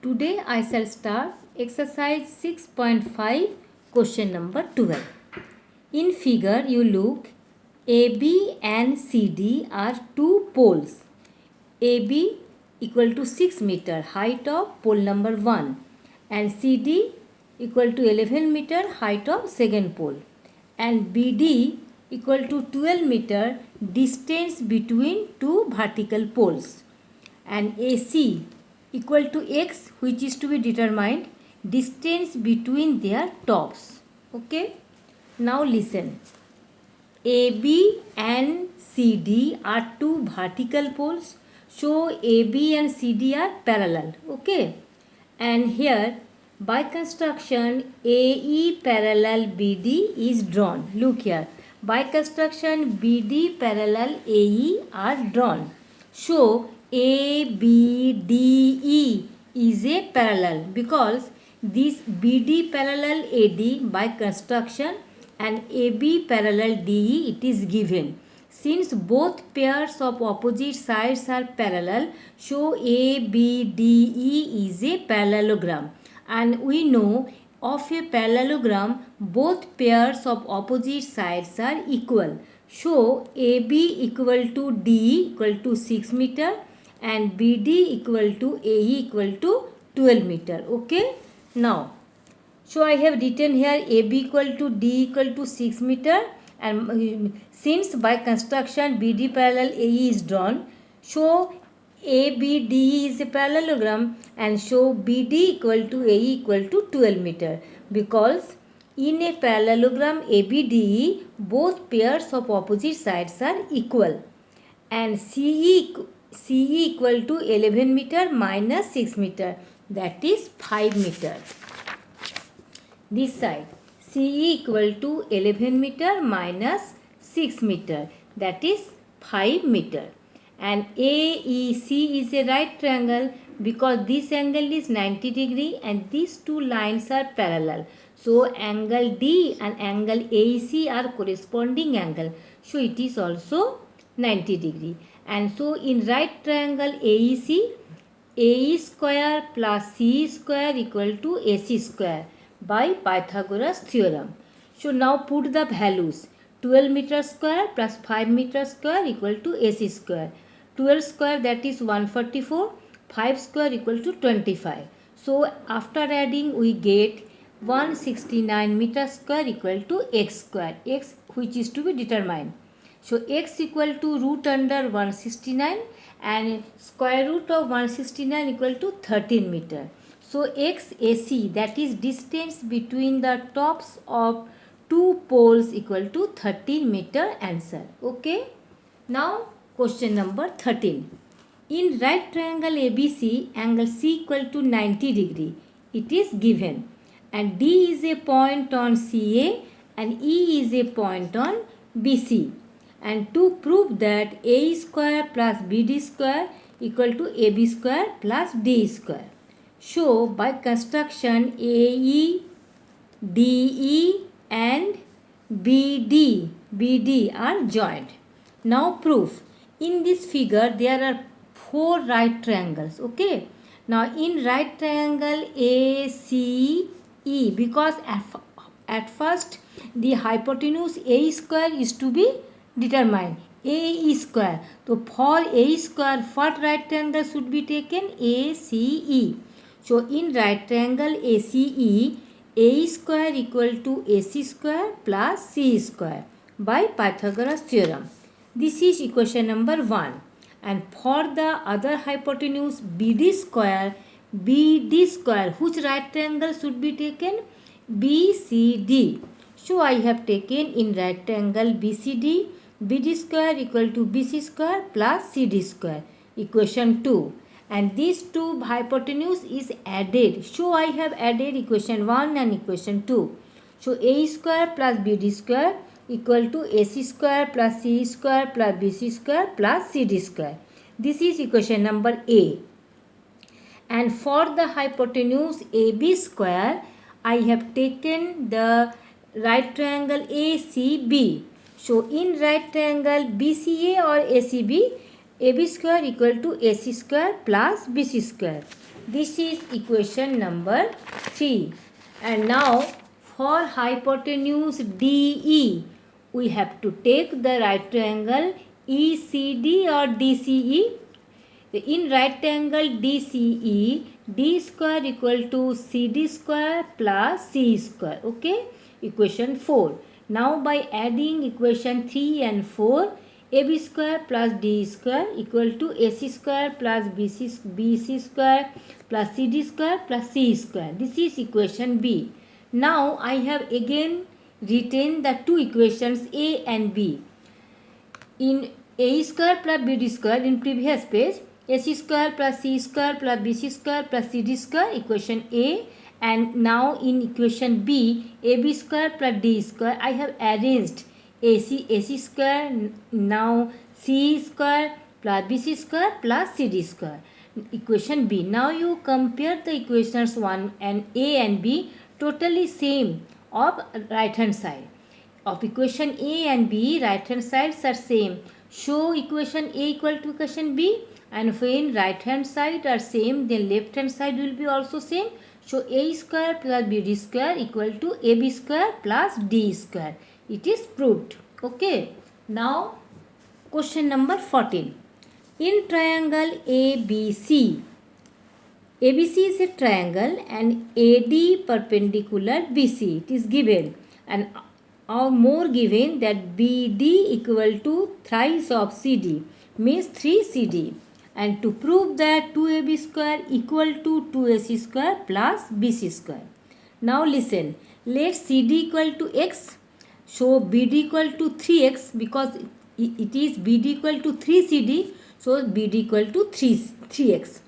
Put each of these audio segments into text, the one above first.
Today I shall start exercise 6.5 question number 12. In figure you look, AB and CD are two poles. AB equal to 6 meter height of pole number 1 and CD equal to 11 meter height of second pole, and BD equal to 12 meter distance between two vertical poles, and AC equal to X, which is to be determined distance between their tops. Okay, now listen. AB and CD are two vertical poles, so AB and CD are parallel. Okay, and here by construction AE parallel BD is drawn. Look here, by construction BD parallel AE are drawn. So ABDE is a parallel because this BD parallel AD by construction and AB parallel DE it is given. Since both pairs of opposite sides are parallel, so ABDE is a parallelogram, and we know of a parallelogram both pairs of opposite sides are equal. So AB equal to DE equal to 6 meter and BD equal to AE equal to 12 meter. Okay, now so I have written here AB equal to D equal to 6 meter, and since by construction BD parallel AE is drawn, so ABDE is a parallelogram, and so BD equal to AE equal to 12 meter, because in a parallelogram ABDE both pairs of opposite sides are equal, and CE equal to 11 meter minus 6 meter, that is 5 meter. This side CE equal to 11 meter minus 6 meter, that is 5 meter, and AEC is a right triangle because this angle is 90 degree and these two lines are parallel. So angle D and angle AEC are corresponding angle, so it is also 90 degree, and so in right triangle AEC, AE square plus CE square equal to AC square by Pythagoras theorem. So now put the values. 12 meter square plus 5 meter square equal to AC square. 12 square, that is 144. 5 square equal to 25. So after adding we get 169 meter square equal to x square. X which is to be determined. So x equal to root under 169 and square root of 169 equal to 13 meter. So XAC, that is distance between the tops of two poles, equal to 13 meter, answer. Okay. Now question number 13. In right triangle ABC, angle C equal to 90 degree. It is given, and D is a point on CA and E is a point on BC. And to prove that A square plus BD square equal to AB square plus D square. So by construction AE, DE and BD are joined. Now proof. In this figure there are four right triangles. Okay. Now in right triangle ACE, because at first the hypotenuse A square is to be determined, AE square. So for A square, first right triangle should be taken ACE. So in right triangle ACE, A square equal to AC square plus C square by Pythagoras theorem. This is equation number 1. And for the other hypotenuse BD square, which right triangle should be taken? BCD. So I have taken in right triangle BCD, BD square equal to BC square plus CD square, equation 2. And these two hypotenuse is added. So I have added equation 1 and equation 2. So A square plus BD square equal to AC square plus C square plus BC square plus CD square. This is equation number A. And for the hypotenuse AB square, I have taken the right triangle ACB. So in right triangle BCA or ACB, AB square equal to AC square plus BC square. This is equation number 3. And now for hypotenuse DE, we have to take the right triangle ECD or DCE. In right triangle DCE, D square equal to CD square plus C square. Okay, equation 4. Now by adding equation 3 and 4, AB square plus D square equal to AC square plus BC square plus CD square plus C square. This is equation B. Now I have again written the two equations A and B. In A square plus BD square in previous page, AC square plus C square plus BC square plus CD square, equation A. And now in equation B, AB square plus D square, I have arranged AC square, now C square plus BC square plus CD square. Equation B. Now you compare the equations 1 and A and B, totally same of right hand side. Of equation A and B, right hand sides are same. Show equation A equal to equation B, and when right hand side are same, then left hand side will be also same. So A square plus BD square equal to AB square plus D square. It is proved. Okay. Now question number 14. In triangle ABC, ABC is a triangle and AD perpendicular BC. It is given, and or more given that BD equal to thrice of CD, means 3 CD. And to prove that 2AB square equal to 2AC square plus BC square. Now listen, let CD equal to X, so BD equal to 3X, because it is BD equal to 3CD, so BD equal to 3X.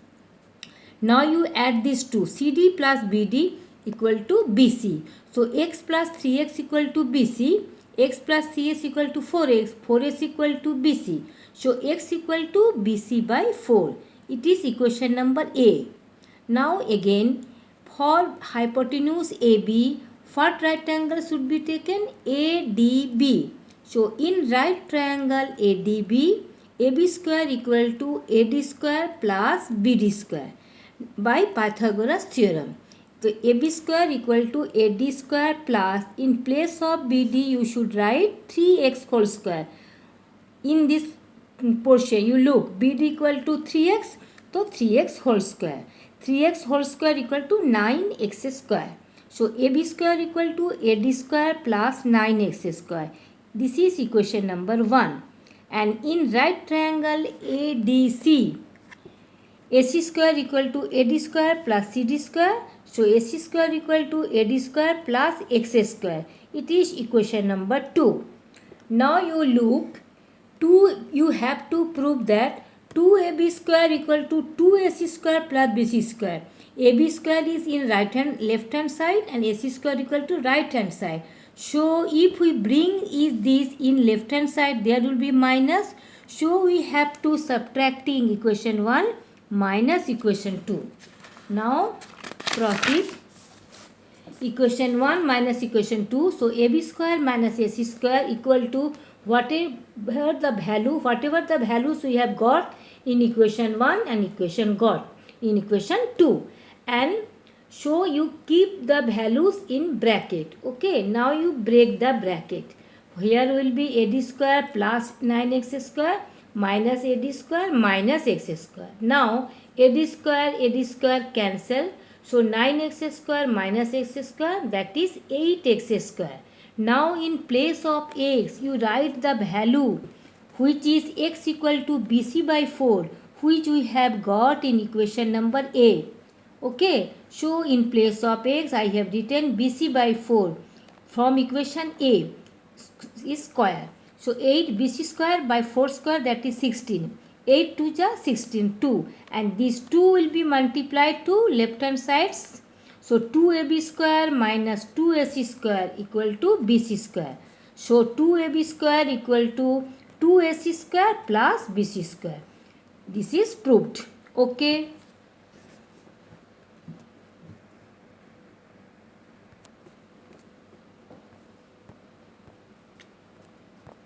Now you add these two, CD plus BD equal to BC. So X plus 3X equal to BC, X plus CS equal to 4X, 4S equal to BC. So X equal to BC by 4. It is equation number A. Now again, for hypotenuse AB, first right triangle should be taken ADB. So in right triangle ADB, AB square equal to AD square plus BD square by Pythagoras theorem. So AB square equal to AD square plus, in place of BD you should write 3x whole square. In this portion you look, BD equal to 3x, so 3x whole square. 3x whole square equal to 9x square. So AB square equal to AD square plus 9x square. This is equation number 1. And in right triangle ADC, AC square equal to AD square plus CD square. So AC square equal to AD square plus X square. It is equation number 2. Now you look, you have to prove that 2AB square equal to 2AC square plus BC square. AB square is in left hand side and AC square equal to right hand side. So if we bring this in left hand side, there will be minus. So we have to subtracting equation 1 minus equation 2. Now proceed. Equation 1 minus equation 2. So AB square minus AC square equal to whatever the values we have got in equation 1 and equation got in equation 2. And so you keep the values in bracket. Okay, now you break the bracket. Here will be AD square plus 9x square minus AD square minus x square. Now AD square cancel. So 9x square minus x square, that is 8x square. Now in place of x you write the value which is x equal to BC by 4, which we have got in equation number A. Okay, so in place of x I have written BC by 4 from equation A is square. So 8 BC square by 4 square, that is 16. 8 2 ja 16, 2, and these 2 will be multiplied to left hand sides. So 2AB square minus 2AC square equal to BC square. So 2AB square equal to 2AC square plus BC square. This is proved. Okay.